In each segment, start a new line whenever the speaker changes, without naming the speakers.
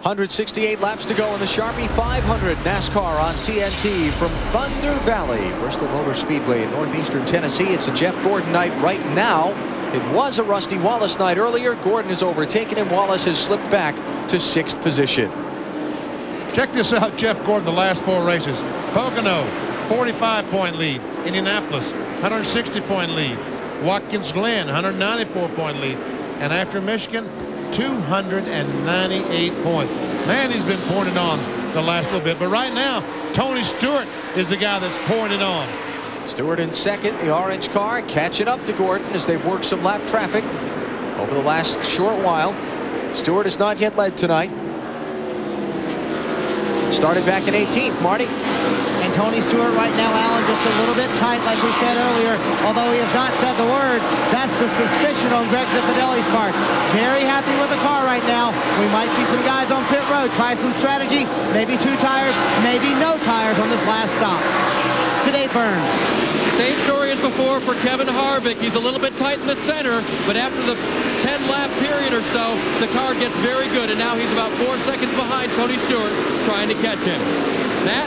168 laps to go in the Sharpie 500 NASCAR on TNT from Thunder Valley, Bristol Motor Speedway in northeastern Tennessee. It's a Jeff Gordon night right now. It was a Rusty Wallace night earlier. Gordon has overtaken him. Wallace has slipped back to 6th position.
Check this out, Jeff Gordon, the last 4 races. Pocono, 45-point lead. Indianapolis, 160-point lead. Watkins Glen, 194-point lead. And after Michigan, 298 points. Man, he's been pointed on the last little bit. But right now, Tony Stewart is the guy that's pointed on.
Stewart in second, the orange car, catching up to Gordon as they've worked some lap traffic over the last short while. Stewart has not yet led tonight. Started back in 18th, Marty.
And Tony Stewart right now, Alan, just a little bit tight, like we said earlier. Although he has not said the word, that's the suspicion on Greg Zipadelli's part. Very happy with the car right now. We might see some guys on pit road try some strategy. Maybe 2 tires, maybe no tires on this last stop. Today Burns.
Same story as before for Kevin Harvick. He's a little bit tight in the center, but after the 10-lap period or so, the car gets very good, and now he's about 4 seconds behind Tony Stewart trying to catch him. Matt?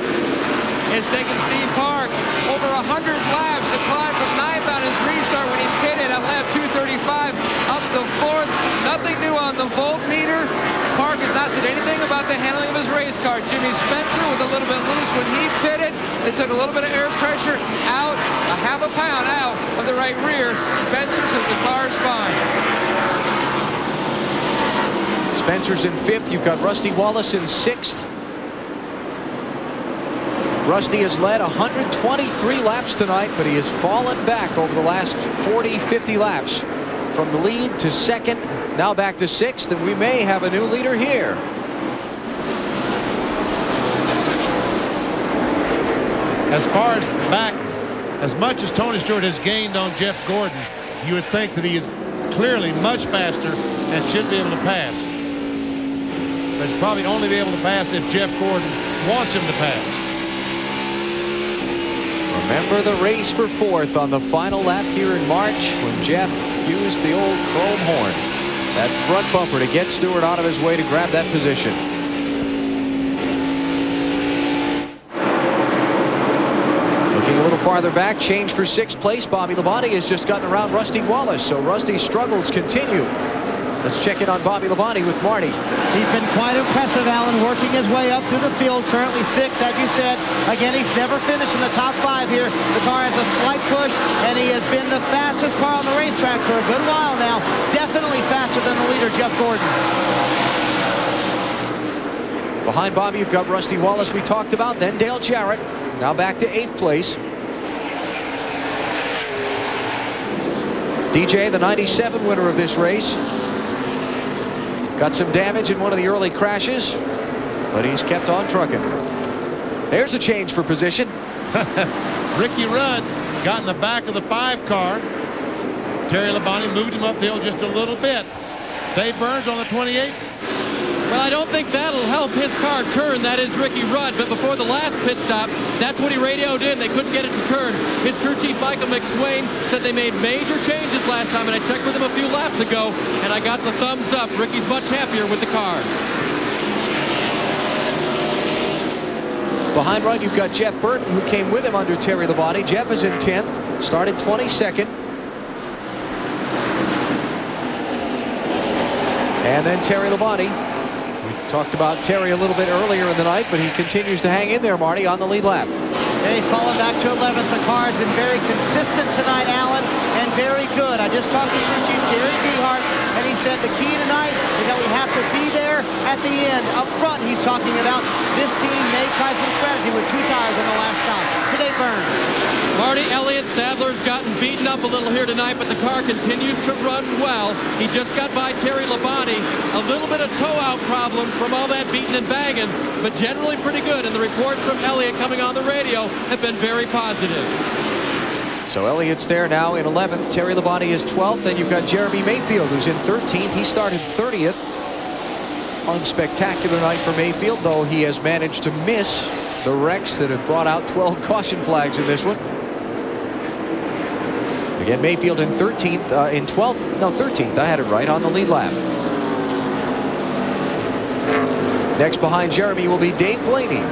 It's taken Steve Park over 100 laps to climb from 9th on his restart when he pitted at lap 235 up to 4th. Nothing new on the voltmeter. Park has not said anything about the handling of his race car. Jimmy Spencer was a little bit loose when he pitted. They took a little bit of air pressure out, a half a pound out of the right rear. Spencer says the car is fine.
Spencer's in 5th. You've got Rusty Wallace in 6th. Rusty has led 123 laps tonight, but he has fallen back over the last 40-50 laps. From the lead to 2nd, now back to 6th, and we may have a new leader here.
As far as back, as much as Tony Stewart has gained on Jeff Gordon, you would think that he is clearly much faster and should be able to pass. But he's probably only be able to pass if Jeff Gordon wants him to pass.
Remember the race for 4th on the final lap here in March when Jeff used the old chrome horn. That front bumper to get Stewart out of his way to grab that position. Looking a little farther back, change for 6th place. Bobby Labonte has just gotten around Rusty Wallace, so Rusty's struggles continue. Let's check in on Bobby Labonte with Marty.
He's been quite impressive, Alan, working his way up through the field. Currently 6th, as you said. Again, he's never finished in the top 5 here. The car has a slight push, and he has been the fastest car on the racetrack for a good while now. Definitely faster than the leader, Jeff Gordon.
Behind Bobby, you've got Rusty Wallace we talked about, then Dale Jarrett. Now back to 8th place. DJ, the 97 winner of this race. Got some damage in one of the early crashes, but he's kept on trucking. There's a change for position.
Ricky Rudd got in the back of the 5 car. Terry Labonte moved him uphill just a little bit. Dave Burns on the 28.
Well, I don't think that'll help his car turn. That is Ricky Rudd. But before the last pit stop, that's what he radioed in. They couldn't get it to turn. His crew chief, Michael McSwain, said they made major changes last time, and I checked with him a few laps ago, and I got the thumbs up. Ricky's much happier with the car.
Behind Rudd, you've got Jeff Burton, who came with him under Terry Labonte. Jeff is in 10th, started 22nd. And then Terry Labonte. Talked about Terry a little bit earlier in the night, but he continues to hang in there, Marty, on the lead lap.
Yeah, he's fallen back to 11th. The car has been very consistent tonight, Alan, and very good. I just talked to crew chief Gary Gehart, and he said the key tonight is that we have to be there at the end. Up front, he's talking about this team may try some strategy with 2 tires on the last stop. Today Burns.
Marty Elliott Sadler's gotten beaten up a little here tonight, but the car continues to run well. He just got by Terry Labonte. A little bit of tow-out problem from all that beating and banging, but generally pretty good. And the reports from Elliott coming on the radio have been very positive.
So Elliott's there now in 11th. Terry Labonte is 12th. Then you've got Jeremy Mayfield, who's in 13th. He started 30th. Unspectacular night for Mayfield, though he has managed to miss the wrecks that have brought out 12 caution flags in this one. Again, Mayfield in 13th, in 12th, no, 13th. I had it right on the lead lap. Next behind Jeremy will be Dave Blaney.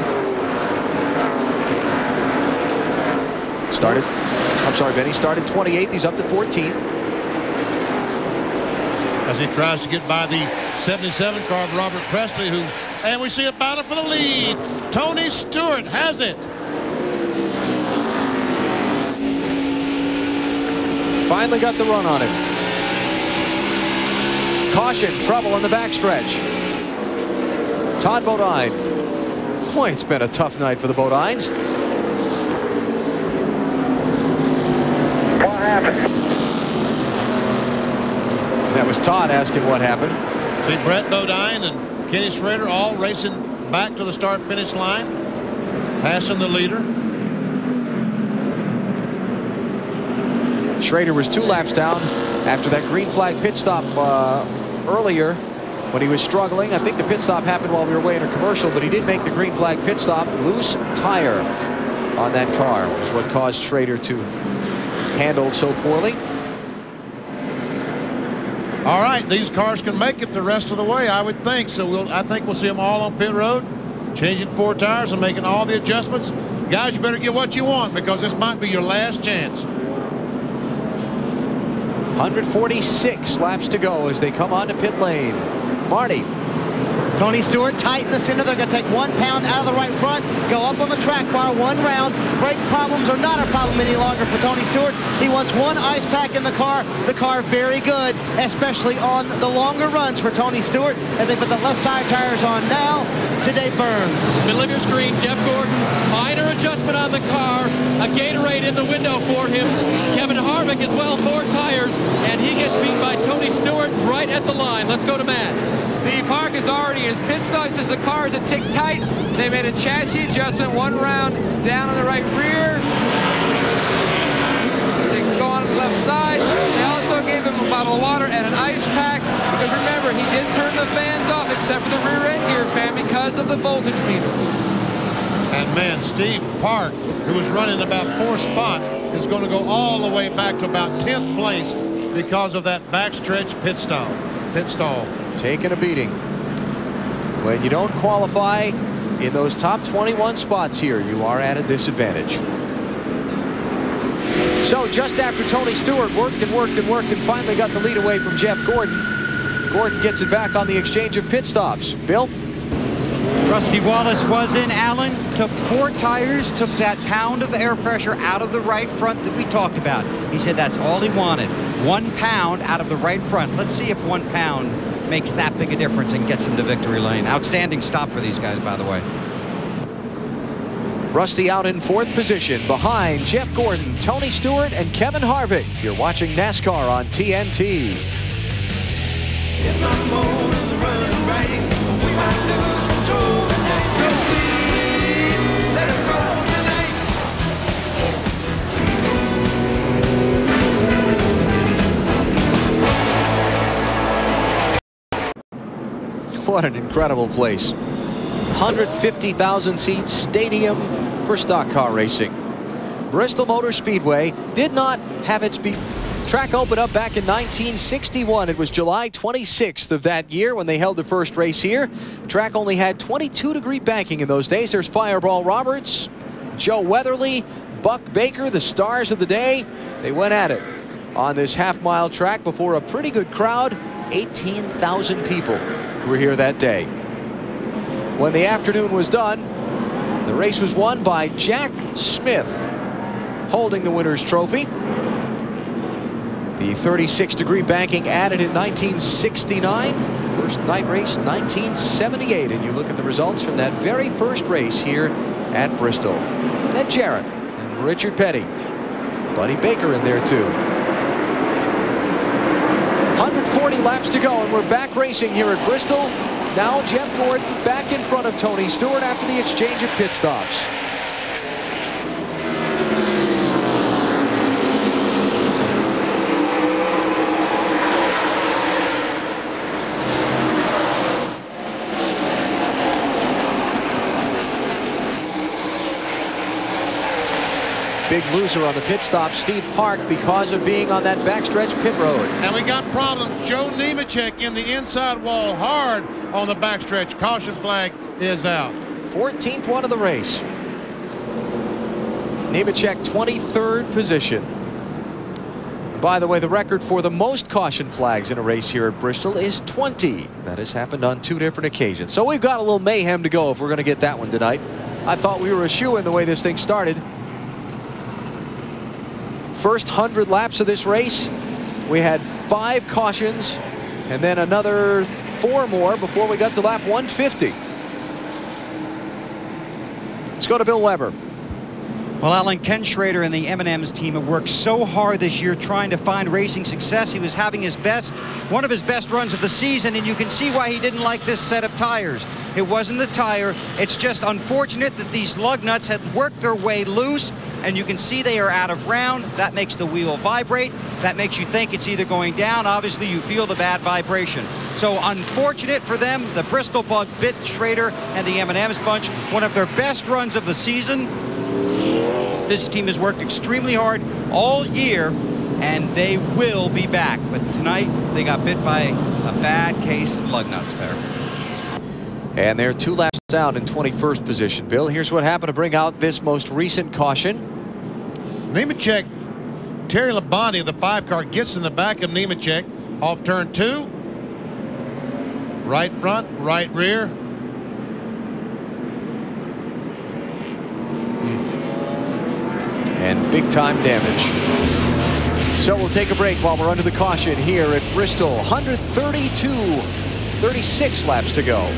Benny started 28th. He's up to 14th.
As he tries to get by the 77 car of Robert Presley, and we see a battle for the lead. Tony Stewart has it.
Finally got the run on him. Caution, trouble in the backstretch. Todd Bodine. Boy, it's been a tough night for the Bodines.
What happened?
That was Todd asking what happened.
See Brett Bodine and Kenny Schrader all racing back to the start-finish line, passing the leader.
Schrader was 2 laps down after that green flag pit stop earlier when he was struggling. I think the pit stop happened while we were away in a commercial, but he did make the green flag pit stop. Loose tire on that car was what caused Schrader to handle so poorly.
All right, these cars can make it the rest of the way, I would think. So I think we'll see them all on pit road, changing 4 tires and making all the adjustments. Guys, you better get what you want because this might be your last chance.
146 laps to go as they come onto pit lane. Marty.
Tony Stewart tighten the center. They're going to take 1 pound out of the right front, go up on the track bar 1 round. Brake problems are not a problem any longer for Tony Stewart. He wants 1 ice pack in the car. The car very good, especially on the longer runs for Tony Stewart as they put the left side tires on now to Dave Burns.
Middle of your screen, Jeff Gordon. Minor adjustment on the car. A Gatorade in the window for him. Kevin Harvick as well, 4 tires, and he gets beat by Tony Stewart right at the line. Let's go to Matt.
Steve Park is already in his pit stop. Says the car is a tick tight. They made a chassis adjustment, 1 round down on the right rear. They can go on the left side. They also gave him a bottle of water and an ice pack because remember, he did turn the fans off except for the rear end gear fan because of the voltage meter.
And man, Steve Park, who was running about 4th spot, is going to go all the way back to about 10th place because of that backstretch pit stall.
Taking a beating. When you don't qualify in those top 21 spots here, you are at a disadvantage. So just after Tony Stewart worked and finally got the lead away from Jeff Gordon, Gordon gets it back on the exchange of pit stops. Bill?
Rusty Wallace was in, Allen, took 4 tires, took that pound of air pressure out of the right front that we talked about. He said that's all he wanted. 1 pound out of the right front. Let's see if 1 pound makes that big a difference and gets him to victory lane. Outstanding stop for these guys, by the way.
Rusty out in 4th position behind Jeff Gordon, Tony Stewart, and Kevin Harvick. You're watching NASCAR on TNT.
If my motor's running right, we might lose control tonight. So please, let it roll
tonight. What an incredible place. 150,000 seat stadium for stock car racing. Bristol Motor Speedway did not have its track open up back in 1961. It was July 26th of that year when they held the first race here. Track only had 22-degree banking in those days. There's Fireball Roberts, Joe Weatherly, Buck Baker, the stars of the day. They went at it on this half-mile track before a pretty good crowd. 18,000 people were here that day. When the afternoon was done, the race was won by Jack Smith, holding the winner's trophy. The 36-degree banking added in 1969. The first night race, 1978. And you look at the results from that very first race here at Bristol. Ned Jarrett and Richard Petty. Buddy Baker in there, too. 140 laps to go, and we're back racing here at Bristol. Now Jeff Gordon back in front of Tony Stewart after the exchange of pit stops. big loser on the pit stop, Steve Park, because of being on that backstretch pit road.
And we got problems. Joe Nemechek in the inside wall hard on the backstretch. Caution flag is out.
14th one of the race. Nemechek 23rd position. By the way, the record for the most caution flags in a race here at Bristol is 20. That has happened on 2 different occasions. So we've got a little mayhem to go if we're going to get that one tonight. I thought we were a shoo-in the way this thing started. First 100 laps of this race, we had 5 cautions and then another 4 more before we got to lap 150. Let's go to Bill Weber.
Well, Alan, Ken Schrader and the M&M's team have worked so hard this year trying to find racing success. He was having one of his best runs of the season, and you can see why he didn't like this set of tires. It wasn't the tire. It's just unfortunate that these lug nuts had worked their way loose, and you can see they are out of round. That makes the wheel vibrate. That makes you think it's either going down. Obviously, you feel the bad vibration. So unfortunate for them. The Bristol Bug bit Schrader and the M&M's bunch, one of their best runs of the season. This team has worked extremely hard all year, and they will be back. But tonight, they got bit by a bad case of lug nuts there.
And they're 2 laps down in 21st position. Bill, here's what happened to bring out this most recent caution.
Nemechek, Terry Labonte of the 5 car gets in the back of Nemechek off turn 2. Right front, right rear.
And big time damage. So we'll take a break while we're under the caution here at Bristol. 36 laps to go.